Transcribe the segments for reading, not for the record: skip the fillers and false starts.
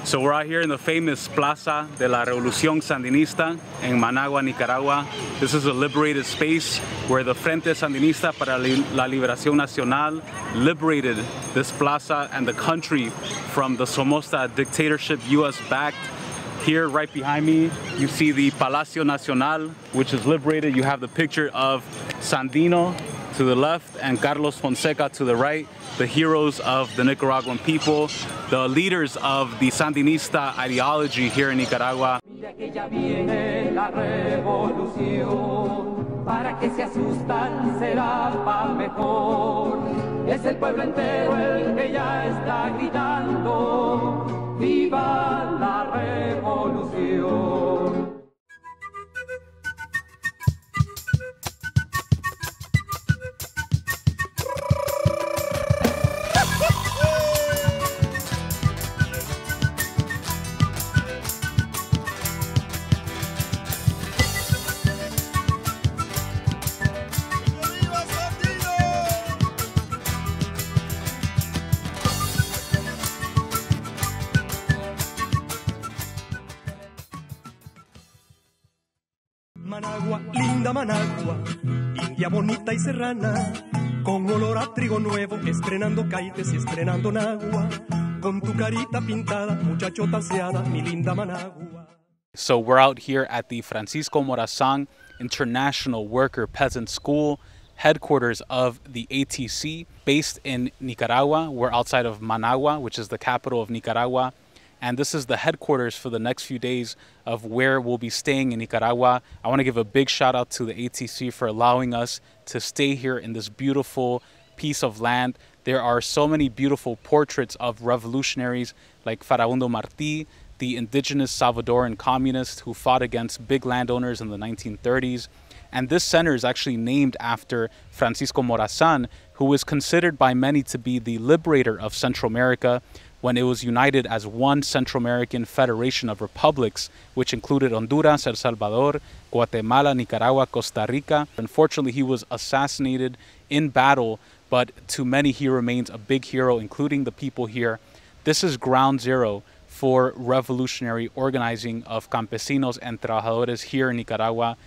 So we're out here in the famous Plaza de la Revolución Sandinista in Managua, Nicaragua. This is a liberated space where the Frente Sandinista para la Liberación Nacional liberated this plaza and the country from the Somoza dictatorship, US-backed. Here, right behind me, you see the Palacio Nacional, which is liberated. You have the picture of Sandino to the left and Carlos Fonseca to the right, the heroes of the Nicaraguan people, the leaders of the Sandinista ideology here in Nicaragua. Para que se asustan será pa' mejor. Es el pueblo entero el que ya está gritando, ¡viva la revolución! Managua, linda Managua, india bonita y serrana, con olor a trigo nuevo, estrenando caites y estrenando nagua, con tu carita pintada, muchachota aseada, mi linda Managua. So we're out here at the Francisco Morazan International Worker Peasant School, headquarters of the ATC, based in Nicaragua. We're outside of Managua, which is the capital of Nicaragua. And this is the headquarters for the next few days of where we'll be staying in Nicaragua. I want to give a big shout out to the ATC for allowing us to stay here in this beautiful piece of land. There are so many beautiful portraits of revolutionaries like Farabundo Martí, the indigenous Salvadoran communist who fought against big landowners in the 1930s. And this center is actually named after Francisco Morazan, who was considered by many to be the liberator of Central America, when it was united as one Central American federation of republics, which included Honduras, El Salvador, Guatemala, Nicaragua, Costa Rica. Unfortunately, he was assassinated in battle, but to many he remains a big hero, including the people here. This is ground zero for revolutionary organizing of campesinos and trabajadores here in Nicaragua,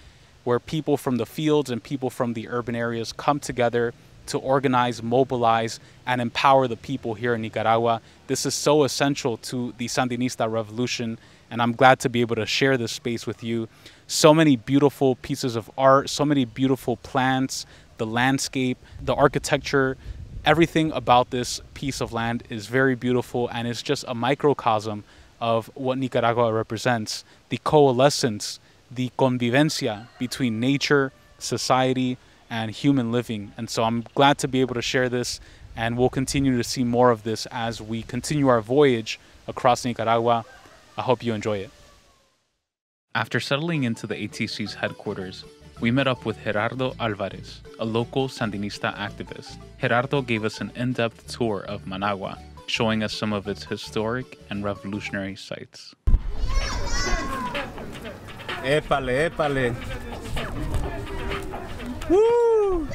where people from the fields and people from the urban areas come together to organize, mobilize, and empower the people here in Nicaragua. This is so essential to the Sandinista revolution, and I'm glad to be able to share this space with you. So many beautiful pieces of art, so many beautiful plants, the landscape, the architecture, everything about this piece of land is very beautiful, and it's just a microcosm of what Nicaragua represents, the coalescence, the convivencia between nature, society, and human living. And so I'm glad to be able to share this, and we'll continue to see more of this as we continue our voyage across Nicaragua. I hope you enjoy it. After settling into the ATC's headquarters, we met up with Gerardo Alvarez, a local Sandinista activist. Gerardo gave us an in-depth tour of Managua, showing us some of its historic and revolutionary sites. Épale, épale. Woo!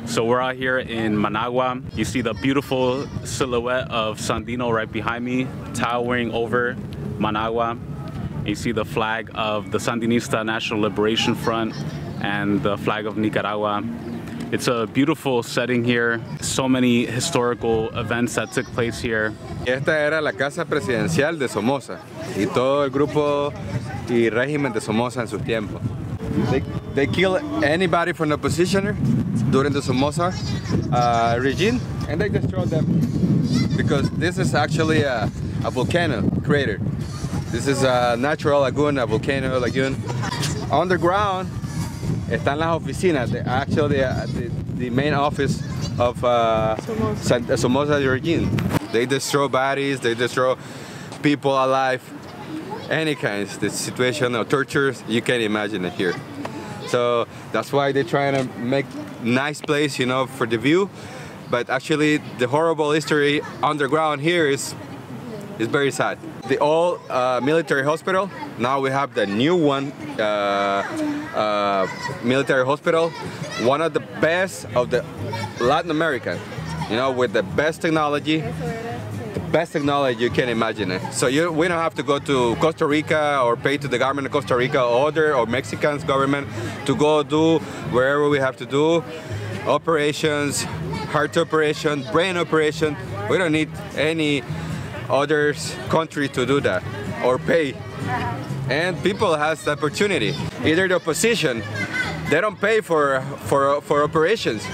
So we're out here in Managua. You see the beautiful silhouette of Sandino right behind me, towering over Managua. You see the flag of the Sandinista National Liberation Front and the flag of Nicaragua. It's a beautiful setting here. So many historical events that took place here. Esta era la casa presidencial de Somoza y todo el grupo y régimen de Somoza en su tiempo. They kill anybody from the opposition during the Somoza regime, and they destroy them because this is actually a volcano crater. This is a natural lagoon, a volcano lagoon. Underground están las oficinas, actually the main office of Somoza regime. They destroy bodies, they destroy people alive, any kinds, the situation of tortures, you can't imagine it here. So that's why they're trying to make nice place, you know, for the view. But actually, the horrible history underground here is very sad. The old military hospital, now we have the new one, military hospital, one of the best of the Latin America, you know, with the best technology, the best technology you can imagine it. So we don't have to go to Costa Rica or pay to the government of Costa Rica or Mexican government to go do wherever we have to do operations, heart operation, brain operation. We don't need any other country to do that or pay. And people has the opportunity. Either the opposition, they don't pay for operations.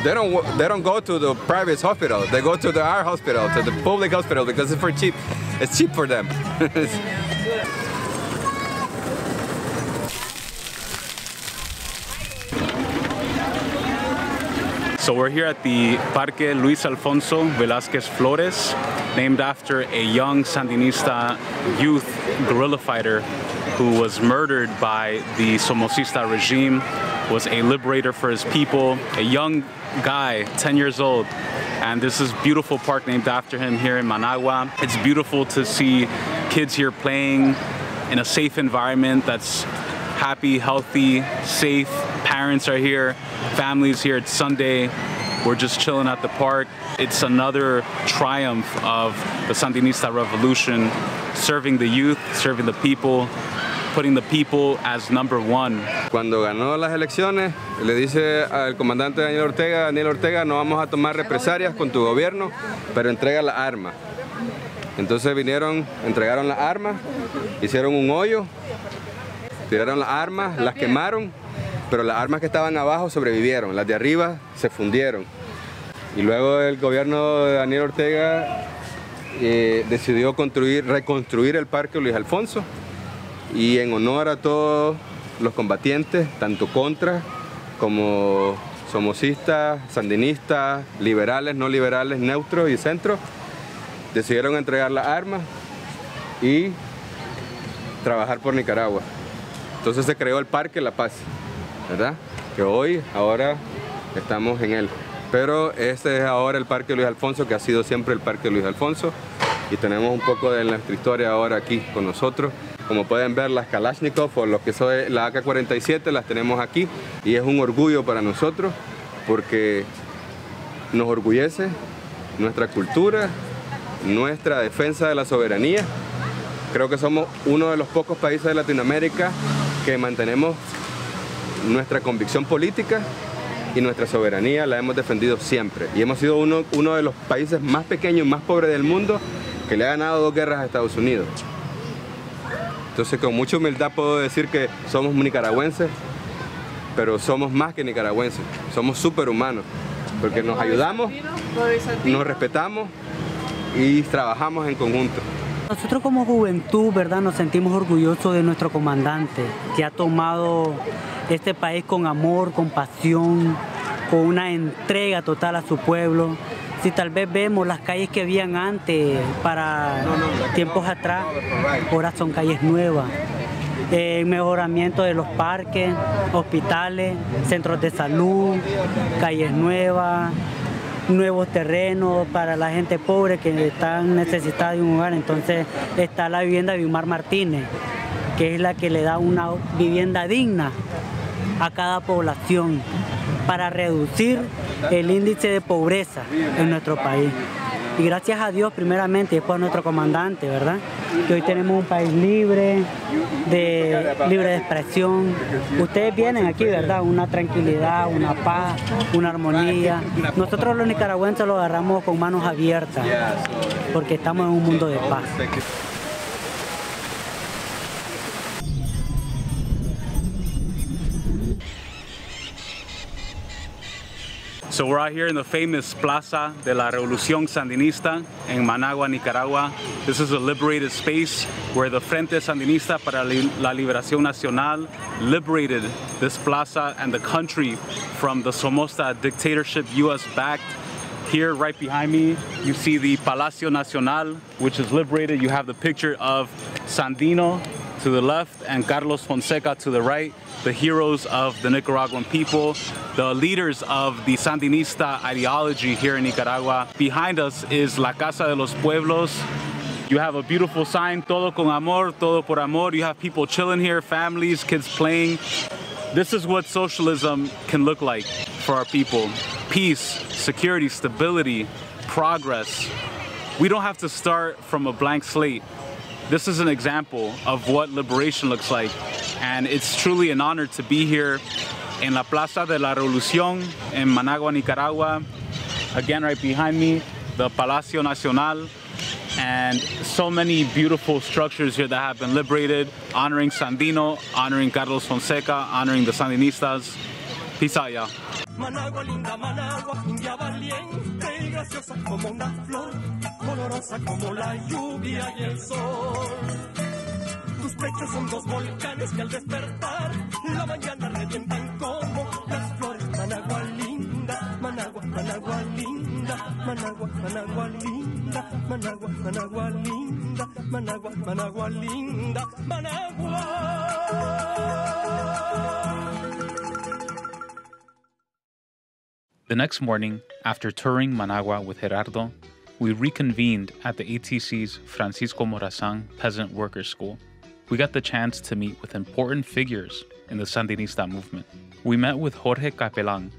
They don't go to the private hospital. They go to our hospital, to the public hospital, because it's for cheap. It's cheap for them. So we're here at the Parque Luis Alfonso Velázquez Flores, named after a young Sandinista youth guerrilla fighter who was murdered by the Somocista regime, was a liberator for his people, a young guy, 10 years old. And this is a beautiful park named after him here in Managua. It's beautiful to see kids here playing in a safe environment that's happy, healthy, safe. Parents are here, families here. It's Sunday. We're just chilling at the park. It's another triumph of the Sandinista revolution, serving the youth, serving the people, putting the people as number one. Cuando ganó las elecciones, le dice al comandante Daniel Ortega, no vamos a tomar represalias con tu gobierno, pero entrega las armas. Entonces vinieron, entregaron las armas, hicieron un hoyo, tiraron las armas, las quemaron, pero las armas que estaban abajo sobrevivieron, las de arriba se fundieron. Y luego el gobierno de Daniel Ortega decidió reconstruir el Parque Luis Alfonso, y en honor a todos los combatientes, tanto contra como somocistas, sandinistas, liberales, no liberales, neutros y centros, decidieron entregar las armas y trabajar por Nicaragua. Entonces se creó el Parque La Paz, ¿verdad? Que ahora estamos en él. Pero este es ahora el Parque Luis Alfonso, que ha sido siempre el Parque Luis Alfonso, y tenemos un poco de nuestra historia ahora aquí con nosotros. Como pueden ver, las Kalashnikov o lo que son la AK-47 las tenemos aquí, y es un orgullo para nosotros porque nos orgullece nuestra cultura, nuestra defensa de la soberanía. Creo que somos uno de los pocos países de Latinoamérica que mantenemos nuestra convicción política y nuestra soberanía la hemos defendido siempre. Y hemos sido uno de los países más pequeños, más pobres del mundo, que le ha ganado 2 guerras a Estados Unidos. Entonces, con mucha humildad puedo decir que somos nicaragüenses, pero somos más que nicaragüenses, somos superhumanos, porque nos ayudamos, nos respetamos y trabajamos en conjunto. Nosotros como juventud, ¿verdad?, nos sentimos orgullosos de nuestro comandante, que ha tomado este país con amor, con pasión, con una entrega total a su pueblo. Si tal vez vemos las calles que habían antes, para tiempos atrás, ahora son calles nuevas. Mejoramiento de los parques, hospitales, centros de salud, calles nuevas, nuevos terrenos para la gente pobre que están necesitada de un hogar. Entonces está la vivienda Vilmar Martínez, que es la que le da una vivienda digna a cada población para reducir el índice de pobreza en nuestro país. Y gracias a Dios primeramente y después a nuestro comandante, ¿verdad?, que hoy tenemos un país libre de expresión. Ustedes vienen aquí, ¿verdad?, una tranquilidad, una paz, una armonía. Nosotros los nicaragüenses lo agarramos con manos abiertas porque estamos en un mundo de paz. So we're out here in the famous Plaza de la Revolución Sandinista in Managua, Nicaragua. This is a liberated space where the Frente Sandinista para la Liberación Nacional liberated this plaza and the country from the Somoza dictatorship, US-backed. Here, right behind me, you see the Palacio Nacional, which is liberated. You have the picture of Sandino to the left and Carlos Fonseca to the right, the heroes of the Nicaraguan people, the leaders of the Sandinista ideology here in Nicaragua. Behind us is La Casa de los Pueblos. You have a beautiful sign, todo con amor, todo por amor. You have people chilling here, families, kids playing. This is what socialism can look like for our people. Peace, security, stability, progress. We don't have to start from a blank slate. This is an example of what liberation looks like, and it's truly an honor to be here in La Plaza de la Revolución in Managua, Nicaragua. Again, right behind me, the Palacio Nacional, and so many beautiful structures here that have been liberated, honoring Sandino, honoring Carlos Fonseca, honoring the Sandinistas. Peace out, y'all. Managua, linda Managua, India valiente y graciosa como una flor, colorosa como la lluvia y el sol. Tus pechos son dos volcanes que al despertar la mañana revientan como las flores. Managua linda, Managua, Managua linda, Managua, Managua linda, Managua, Managua linda, Managua, Managua linda, Managua. The next morning, after touring Managua with Gerardo, we reconvened at the ATC's Francisco Morazan Peasant Workers School. We got the chance to meet with important figures in the Sandinista movement. We met with Jorge Capelán,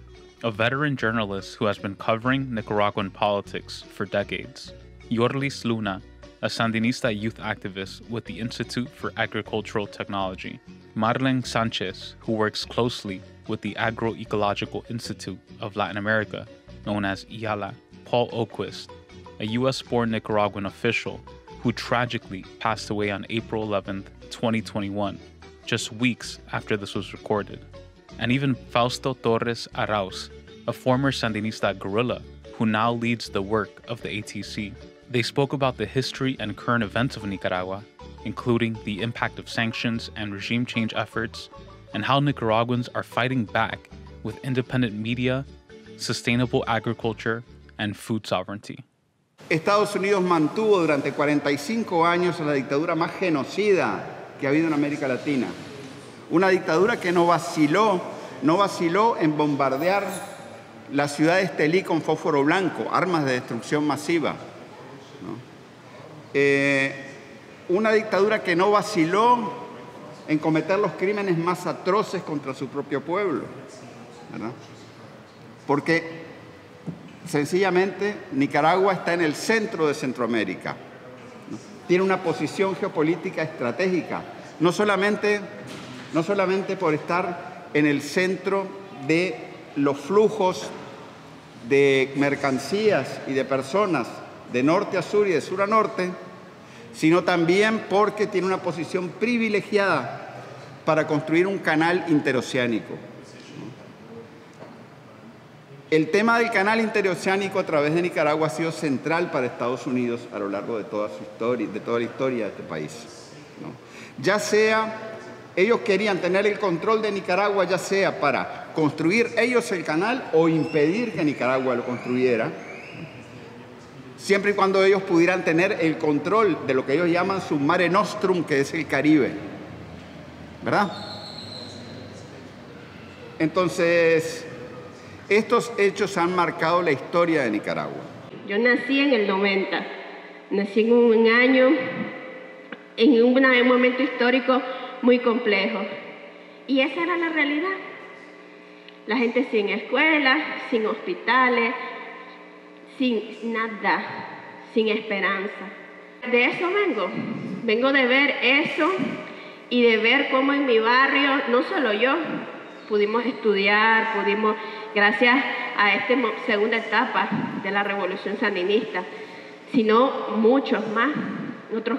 a veteran journalist who has been covering Nicaraguan politics for decades. Yorlis Luna, a Sandinista youth activist with the Institute for Agricultural Technology. Marlene Sanchez, who works closely with the Agroecological Institute of Latin America, known as IALA. Paul Oquist, a US-born Nicaraguan official who tragically passed away on April 11, 2021, just weeks after this was recorded. And even Fausto Torres Arauz, a former Sandinista guerrilla who now leads the work of the ATC. They spoke about the history and current events of Nicaragua, including the impact of sanctions and regime change efforts, and how Nicaraguans are fighting back with independent media, sustainable agriculture, and food sovereignty. Estados Unidos mantuvo durante 45 años la dictadura más genocida que ha habido en América Latina. Una dictadura que no vaciló en bombardear la ciudad de Estelí con fósforo blanco, armas de destrucción masiva, ¿no? Una dictadura que no vaciló en cometer los crímenes más atroces contra su propio pueblo, ¿verdad? Porque sencillamente Nicaragua está en el centro de Centroamérica, ¿no? Tiene una posición geopolítica estratégica, no solamente por estar en el centro de los flujos de mercancías y de personas de norte a sur y de sur a norte, sino también porque tiene una posición privilegiada para construir un canal interoceánico. El tema del canal interoceánico a través de Nicaragua ha sido central para Estados Unidos a lo largo de toda su historia, de toda la historia de este país, ¿no? Ya sea, ellos querían tener el control de Nicaragua, ya sea para construir ellos el canal o impedir que Nicaragua lo construyera, siempre y cuando ellos pudieran tener el control de lo que ellos llaman su Mare Nostrum, que es el Caribe, ¿verdad? Entonces, estos hechos han marcado la historia de Nicaragua. Yo nací en el 90, nací en un año, en un momento histórico muy complejo, y esa era la realidad. La gente sin escuelas, sin hospitales, sin nada, sin esperanza. De eso vengo de ver eso y de ver cómo en mi barrio, no solo yo, pudimos estudiar, gracias a esta segunda etapa de la revolución sandinista, sino muchos más, otros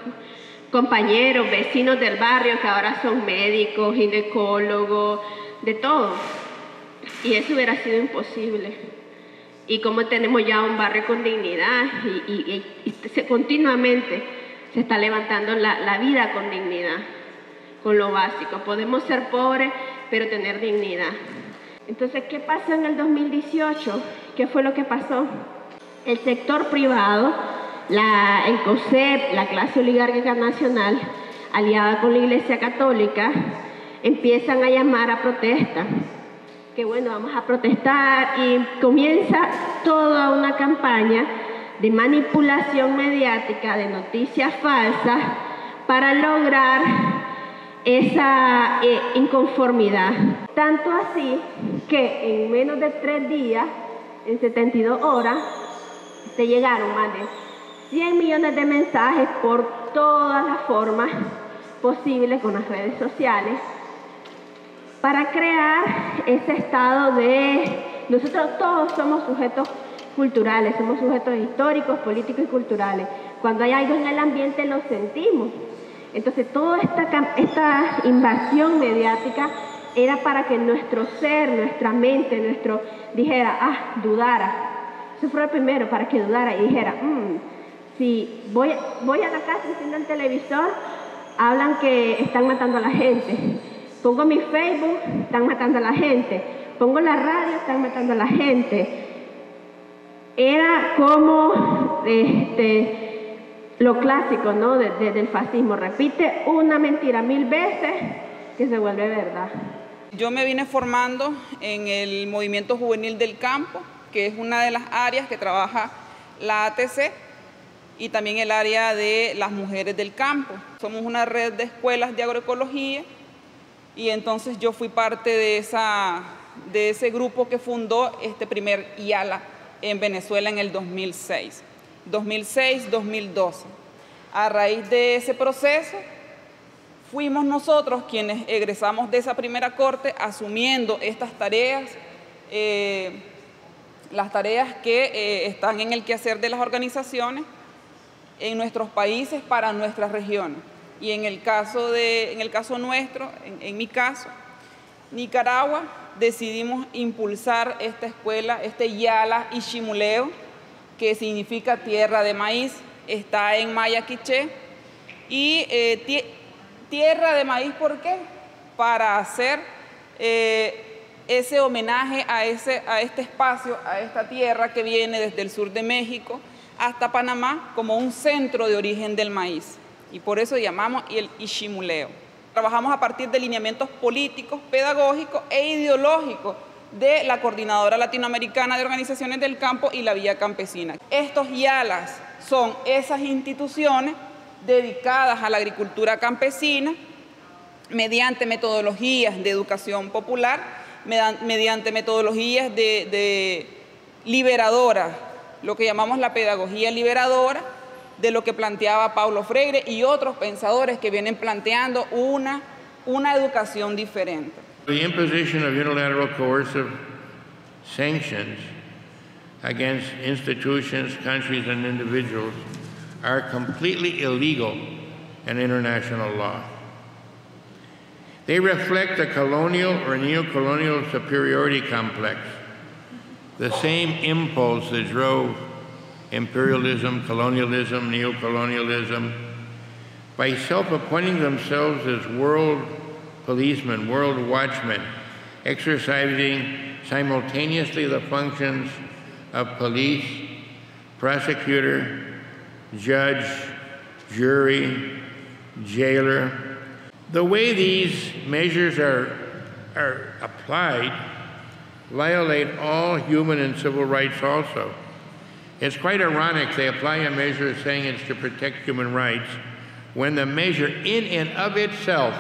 compañeros, vecinos del barrio que ahora son médicos, ginecólogos, de todo. Y eso hubiera sido imposible. Y como tenemos ya un barrio con dignidad y continuamente se está levantando la vida con dignidad, con lo básico. Podemos ser pobres, pero tener dignidad. Entonces, ¿qué pasó en el 2018? ¿Qué fue lo que pasó? El sector privado, el COSEP, la clase oligárquica nacional, aliada con la Iglesia Católica, empiezan a llamar a protesta. Que bueno, vamos a protestar, y comienza toda una campaña de manipulación mediática, de noticias falsas, para lograr esa inconformidad. Tanto así que en menos de 3 días, en 72 horas, se llegaron más de 100 millones de mensajes por todas las formas posibles con las redes sociales para crear ese estado de... Nosotros todos somos sujetos culturales, somos sujetos históricos, políticos y culturales. Cuando hay algo en el ambiente lo sentimos. Entonces toda esta invasión mediática era para que nuestro ser, nuestra mente, dijera, dudara. Eso fue lo primero, para que dudara y dijera, si voy a la casa, enciendo el televisor, hablan que están matando a la gente. Pongo mi Facebook, están matando a la gente. Pongo la radio, están matando a la gente. Era como lo clásico, ¿no? Del fascismo. Repite una mentira 1000 veces que se vuelve verdad. Yo me vine formando en el movimiento juvenil del campo, que es una de las áreas que trabaja la ATC, y también el área de las mujeres del campo. Somos una red de escuelas de agroecología, y entonces yo fui parte de ese grupo que fundó este primer IALA en Venezuela en el 2006-2012. A raíz de ese proceso, fuimos nosotros quienes egresamos de esa primera corte asumiendo estas tareas, las tareas que están en el quehacer de las organizaciones en nuestros países para nuestras regiones. Y en el caso nuestro, en mi caso, Nicaragua, decidimos impulsar esta escuela, este Yala Ishimuleo, que significa tierra de maíz, está en Maya Quiché, y tierra de maíz, ¿por qué? Para hacer ese homenaje a este espacio, a esta tierra que viene desde el sur de México hasta Panamá como un centro de origen del maíz. Y por eso llamamos el Ishimuleo. Trabajamos a partir de lineamientos políticos, pedagógicos e ideológicos de la Coordinadora Latinoamericana de Organizaciones del Campo y la Vía Campesina. Estos YALAs son esas instituciones dedicadas a la agricultura campesina mediante metodologías de educación popular, mediante metodologías de liberadoras, lo que llamamos la pedagogía liberadora, de lo que planteaba Paulo Freire y otros pensadores que vienen planteando una educación diferente. The imposition of unilateral coercive sanctions against institutions, countries, and individuals are completely illegal in international law. They reflect a colonial or neo-colonial superiority complex, the same impulse that drove imperialism, colonialism, neo-colonialism, by self-appointing themselves as world policemen, world watchmen, exercising simultaneously the functions of police, prosecutor, judge, jury, jailer. The way these measures are applied violate all human and civil rights also. It's quite ironic they apply a measure saying it's to protect human rights when the measure in and of itself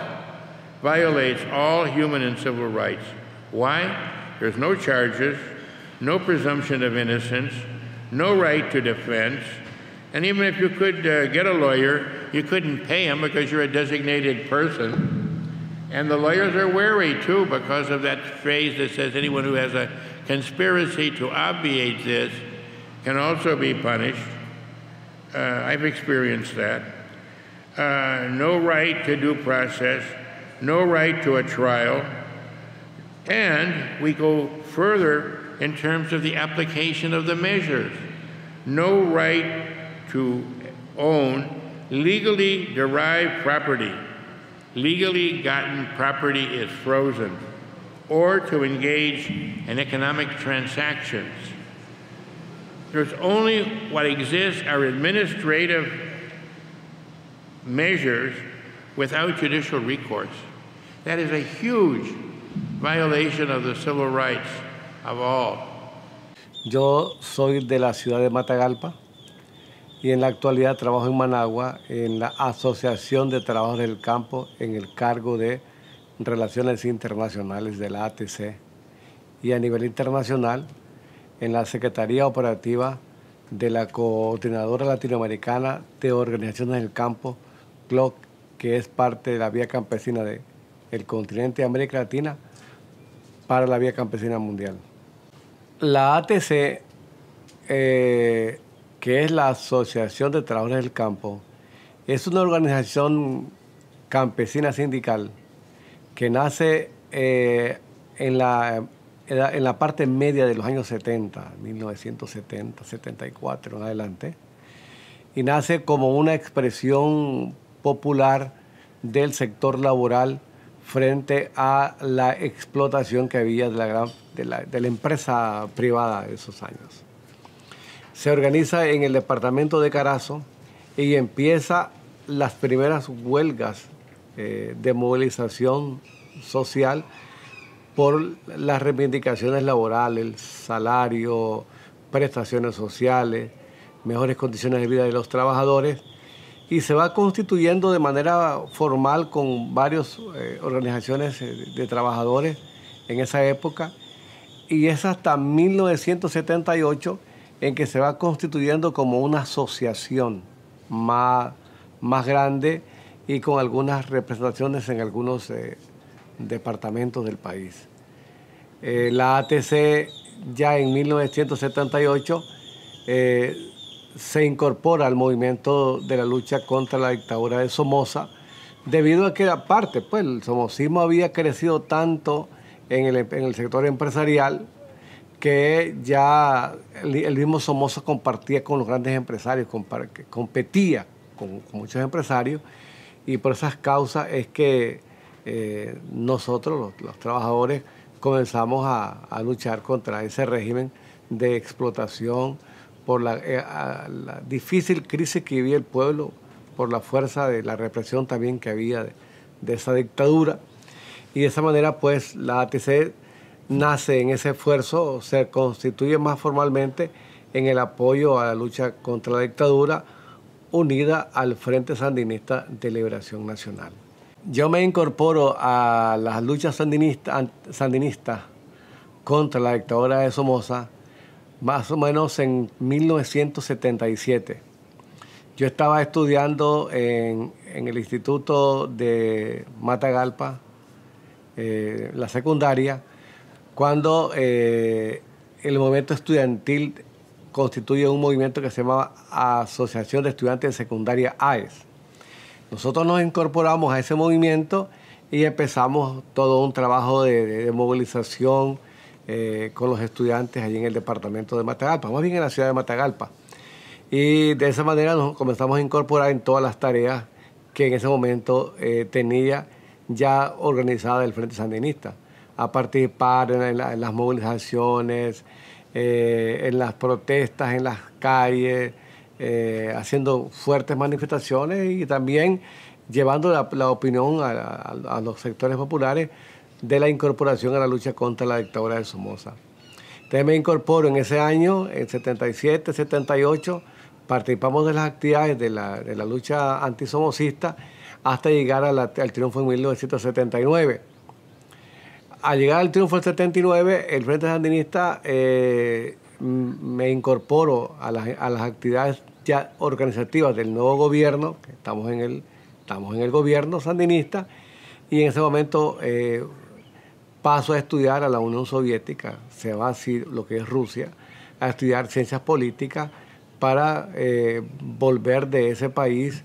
violates all human and civil rights. Why? There's no charges, no presumption of innocence, no right to defense, and even if you could get a lawyer, you couldn't pay him because you're a designated person. And the lawyers are wary too because of that phrase that says anyone who has a conspiracy to obviate this can also be punished. I've experienced that. No right to due process, no right to a trial, and we go further in terms of the application of the measures. No right to own legally derived property. Legally gotten property is frozen, or to engage in economic transactions. There's only what exists are administrative measures without judicial recourse. That is a huge violation of the civil rights of all. Yo soy de la ciudad de Matagalpa y en la actualidad trabajo en Managua en la Asociación de Trabajadores del Campo en el cargo de Relaciones Internacionales de la ATC y a nivel internacional en la Secretaría Operativa de la Coordinadora Latinoamericana de Organizaciones del Campo, CLOC, que es parte de la Vía Campesina del continente de América Latina para la Vía Campesina Mundial. La ATC, que es la Asociación de Trabajadores del Campo, es una organización campesina sindical que nace en la parte media de los años 70, 1970, 74 en adelante, y nace como una expresión popular del sector laboral frente a la explotación que había de la empresa privada de esos años. Se organiza en el departamento de Carazo y empieza las primeras huelgas de movilización social por las reivindicaciones laborales, salario, prestaciones sociales, mejores condiciones de vida de los trabajadores, y se va constituyendo de manera formal con varias organizaciones de trabajadores en esa época, y es hasta 1978 en que se va constituyendo como una asociación más grande y con algunas representaciones en algunos departamentos del país. La ATC ya en 1978 se incorpora al movimiento de la lucha contra la dictadura de Somoza, debido a que aparte, pues, el somocismo había crecido tanto en el sector empresarial que ya el mismo Somoza compartía con los grandes empresarios, competía con muchos empresarios, y por esas causas es que nosotros, los trabajadores, comenzamos a luchar contra ese régimen de explotación, por la difícil crisis que vivía el pueblo, por la fuerza de la represión también que había de esa dictadura. Y de esa manera, pues, la ATC nace en ese esfuerzo, se constituye más formalmente en el apoyo a la lucha contra la dictadura, unida al Frente Sandinista de Liberación Nacional. Yo me incorporo a las luchas sandinistas contra la dictadura de Somoza más o menos en 1977. Yo estaba estudiando en el Instituto de Matagalpa, la secundaria, cuando el movimiento estudiantil constituye un movimiento que se llamaba Asociación de Estudiantes de Secundaria AES. Nosotros nos incorporamos a ese movimiento y empezamos todo un trabajo de movilización con los estudiantes allí en el departamento de Matagalpa, más bien en la ciudad de Matagalpa. Y de esa manera nos comenzamos a incorporar en todas las tareas que en ese momento tenía ya organizada el Frente Sandinista, a participar en las movilizaciones, en las protestas, en las calles, haciendo fuertes manifestaciones y también llevando la opinión a los sectores populares de la incorporación a la lucha contra la dictadura de Somoza. Entonces me incorporo en ese año, en 77, 78, participamos de las actividades de la lucha antisomocista hasta llegar al triunfo en 1979. Al llegar al triunfo del 79, el Frente Sandinista me incorporo a las actividades ya organizativas del nuevo gobierno, que estamos en el gobierno sandinista, y en ese momento paso a estudiar a la Unión Soviética, se va así lo que es Rusia, a estudiar ciencias políticas para volver de ese país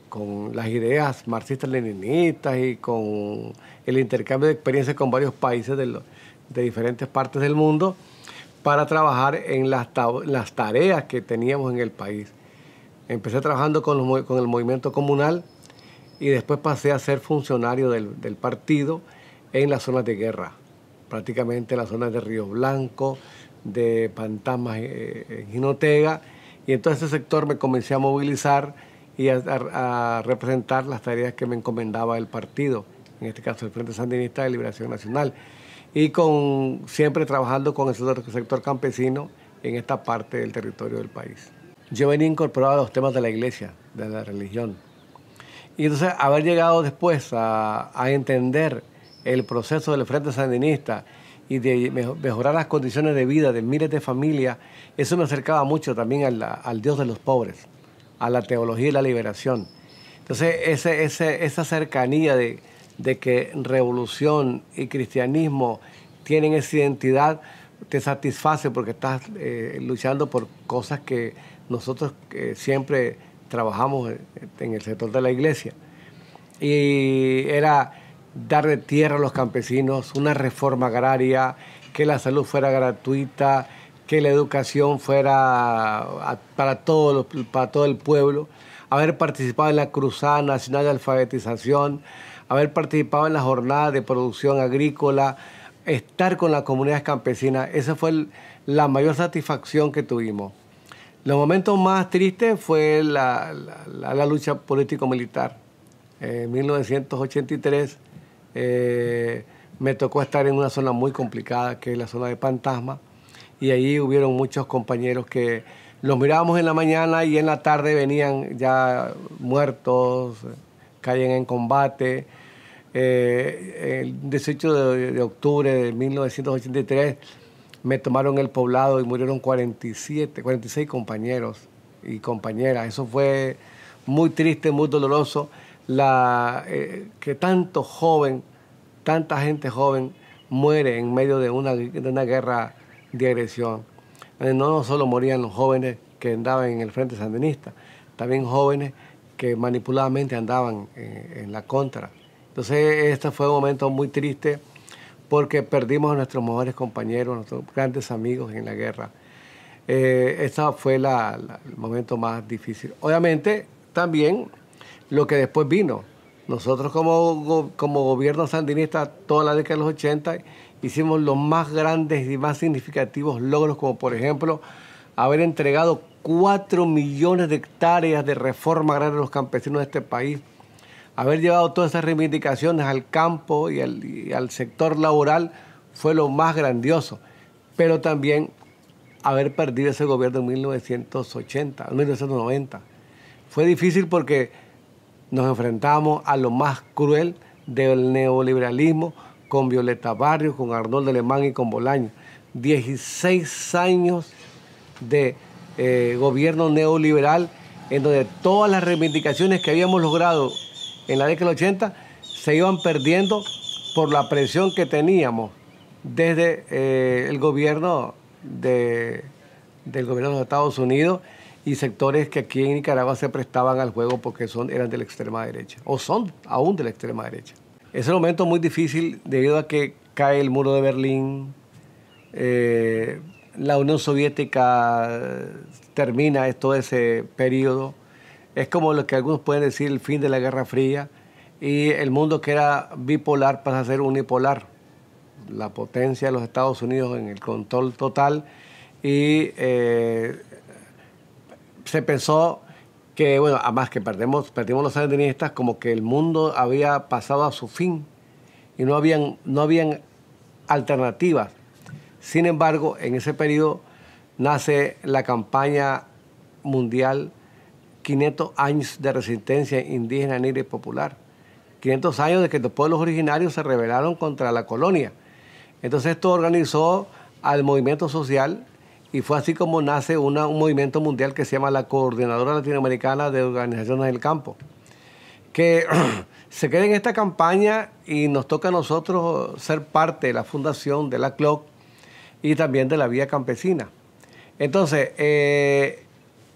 con las ideas marxistas-leninistas y con el intercambio de experiencias con varios países de diferentes partes del mundo para trabajar en las tareas que teníamos en el país. Empecé trabajando con el movimiento comunal y después pasé a ser funcionario del partido en las zonas de guerra, prácticamente en las zonas de Río Blanco, de Pantamas, en Jinotega, y en todo ese sector me comencé a movilizar y a representar las tareas que me encomendaba el partido, en este caso el Frente Sandinista de Liberación Nacional, y siempre trabajando con el sector campesino en esta parte del territorio del país. Yo venía incorporado a los temas de la iglesia, de la religión, y entonces haber llegado después a entender el proceso del Frente Sandinista y de mejorar las condiciones de vida de miles de familias, eso me acercaba mucho también al Dios de los pobres, a la teología y la liberación. Entonces, esa cercanía de que revolución y cristianismo tienen esa identidad, te satisface porque estás luchando por cosas que nosotros siempre trabajamos en el sector de la iglesia. Y era darle tierra a los campesinos, una reforma agraria, que la salud fuera gratuita, que la educación fuera para todo el pueblo, haber participado en la Cruzada Nacional de Alfabetización, haber participado en la jornada de producción agrícola, estar con las comunidades campesinas. Esa fue la mayor satisfacción que tuvimos. Los momentos más tristes fue la lucha político-militar. En 1983 me tocó estar en una zona muy complicada, que es la zona de Pantasma, y allí hubieron muchos compañeros que los mirábamos en la mañana y en la tarde venían ya muertos, caían en combate. El 18 de octubre de 1983 me tomaron el poblado y murieron 46 compañeros y compañeras. Eso fue muy triste, muy doloroso. Que tanta gente joven muere en medio de una guerra de agresión. No solo morían los jóvenes que andaban en el Frente Sandinista, también jóvenes que manipuladamente andaban en la contra. Entonces, este fue un momento muy triste porque perdimos a nuestros mejores compañeros, nuestros grandes amigos en la guerra. Este fue el momento más difícil. Obviamente, también lo que después vino. Nosotros como gobierno sandinista, toda la década de los 80, hicimos los más grandes y más significativos logros, como por ejemplo, haber entregado 4 millones de hectáreas de reforma agraria a los campesinos de este país, haber llevado todas esas reivindicaciones al campo y al sector laboral fue lo más grandioso, pero también haber perdido ese gobierno en 1990. Fue difícil porque nos enfrentamos a lo más cruel del neoliberalismo con Violeta Barrios, con Arnoldo Alemán y con Bolaño. 16 años de gobierno neoliberal en donde todas las reivindicaciones que habíamos logrado en la década del 80 se iban perdiendo por la presión que teníamos desde el gobierno del gobierno de los Estados Unidos y sectores que aquí en Nicaragua se prestaban al juego porque eran de la extrema derecha, o son aún de la extrema derecha. Es un momento muy difícil debido a que cae el muro de Berlín, la Unión Soviética termina todo ese periodo. Es como lo que algunos pueden decir el fin de la Guerra Fría, y el mundo que era bipolar pasa a ser unipolar. La potencia de los Estados Unidos en el control total, y se pensó que, bueno, además que perdimos los sandinistas, como que el mundo había pasado a su fin y no habían alternativas. Sin embargo, en ese periodo nace la campaña mundial 500 años de resistencia indígena, negra y popular. 500 años de que los pueblos originarios se rebelaron contra la colonia. Entonces esto organizó al movimiento social y fue así como nace un movimiento mundial que se llama la Coordinadora Latinoamericana de Organizaciones del Campo, que se queda en esta campaña y nos toca a nosotros ser parte de la fundación de la CLOC y también de la Vía Campesina. Entonces, ese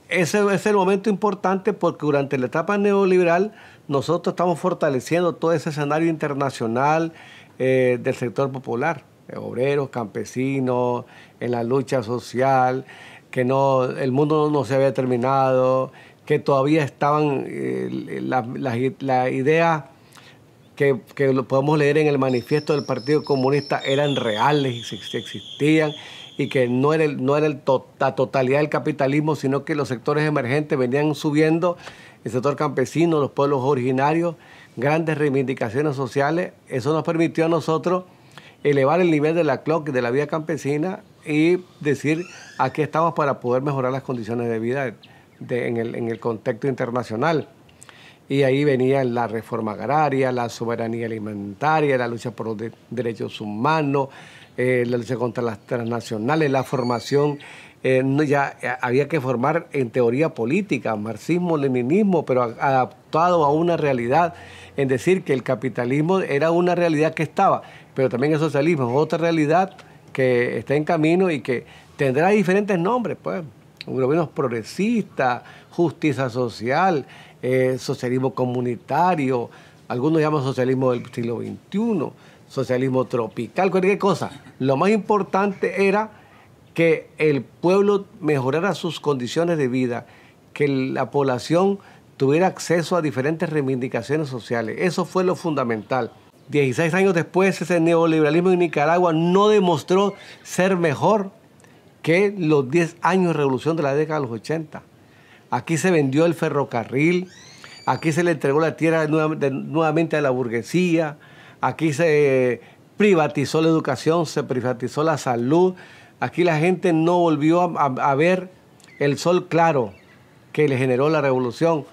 es el momento importante porque durante la etapa neoliberal nosotros estamos fortaleciendo todo ese escenario internacional del sector popular, obreros, campesinos, en la lucha social, que el mundo no se había terminado, que todavía estaban las ideas que lo podemos leer en el manifiesto del Partido Comunista eran reales y existían, y que no era la totalidad del capitalismo, sino que los sectores emergentes venían subiendo, el sector campesino, los pueblos originarios, grandes reivindicaciones sociales. Eso nos permitió a nosotros elevar el nivel de la CLOC, de la Vía Campesina, y decir, aquí estamos para poder mejorar las condiciones de vida en el contexto internacional. Y ahí venía la reforma agraria, la soberanía alimentaria, la lucha por los derechos humanos, la lucha contra las transnacionales, la formación, había que formar en teoría política, marxismo, leninismo, pero adaptado a una realidad, en decir que el capitalismo era una realidad que estaba, pero también el socialismo es otra realidad que está en camino y que tendrá diferentes nombres, pues, gobiernos progresistas, justicia social, socialismo comunitario, algunos llaman socialismo del siglo XXI, socialismo tropical, cualquier cosa. Lo más importante era que el pueblo mejorara sus condiciones de vida, que la población tuviera acceso a diferentes reivindicaciones sociales. Eso fue lo fundamental. 16 años después, ese neoliberalismo en Nicaragua no demostró ser mejor que los 10 años de revolución de la década de los 80. Aquí se vendió el ferrocarril, aquí se le entregó la tierra nuevamente a la burguesía, aquí se privatizó la educación, se privatizó la salud, aquí la gente no volvió a ver el sol claro que le generó la revolución.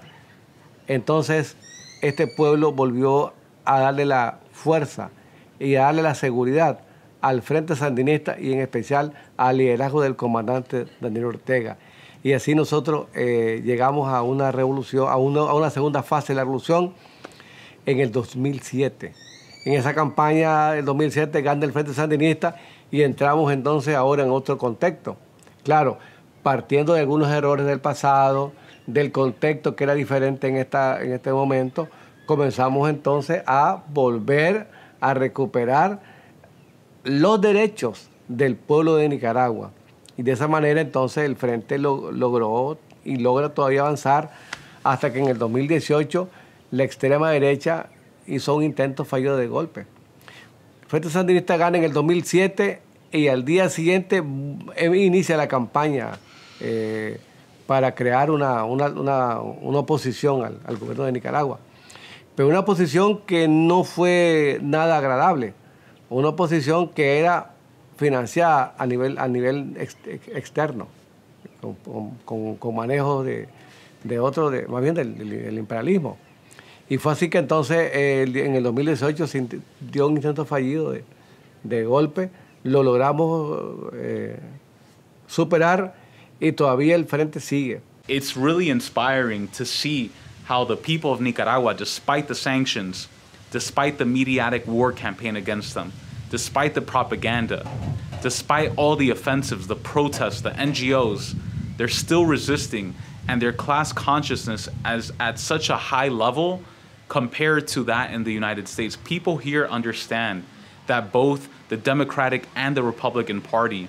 Entonces, este pueblo volvió a darle la fuerza y a darle la seguridad al Frente Sandinista y en especial al liderazgo del comandante Daniel Ortega. Y así nosotros llegamos a una revolución, a una segunda fase de la revolución en el 2007. En esa campaña del 2007 gana el Frente Sandinista y entramos entonces ahora en otro contexto. Claro, partiendo de algunos errores del pasado, del contexto que era diferente en este momento, comenzamos entonces a volver a recuperar los derechos del pueblo de Nicaragua. Y de esa manera entonces el Frente logró y logra todavía avanzar hasta que en el 2018 la extrema derecha hizo un intento fallido de golpe. El Frente Sandinista gana en el 2007 y al día siguiente inicia la campaña para crear una oposición al gobierno de Nicaragua. Pero una oposición que no fue nada agradable, una oposición que era financiada a nivel externo, con manejo más bien del imperialismo. Y fue así que entonces en el 2018 se dio un intento fallido de golpe, lo logramos superar y todavía el frente sigue. It's really inspiring to see how the people of Nicaragua, despite the sanctions, despite the mediatic war campaign against them, despite the propaganda, despite all the offensives, the protests, the NGOs, they're still resisting, and their class consciousness is at such a high level compared to that in the United States. People here understand that both the Democratic and the Republican Party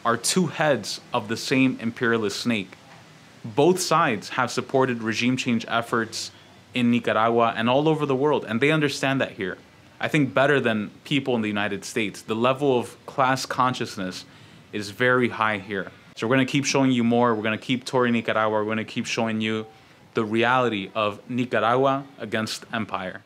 are two heads of the same imperialist snake. Both sides have supported regime change efforts in Nicaragua and all over the world, and they understand that here. I think better than people in the United States. The level of class consciousness is very high here. So we're going to keep showing you more. We're going to keep touring Nicaragua. We're going to keep showing you the reality of Nicaragua against empire.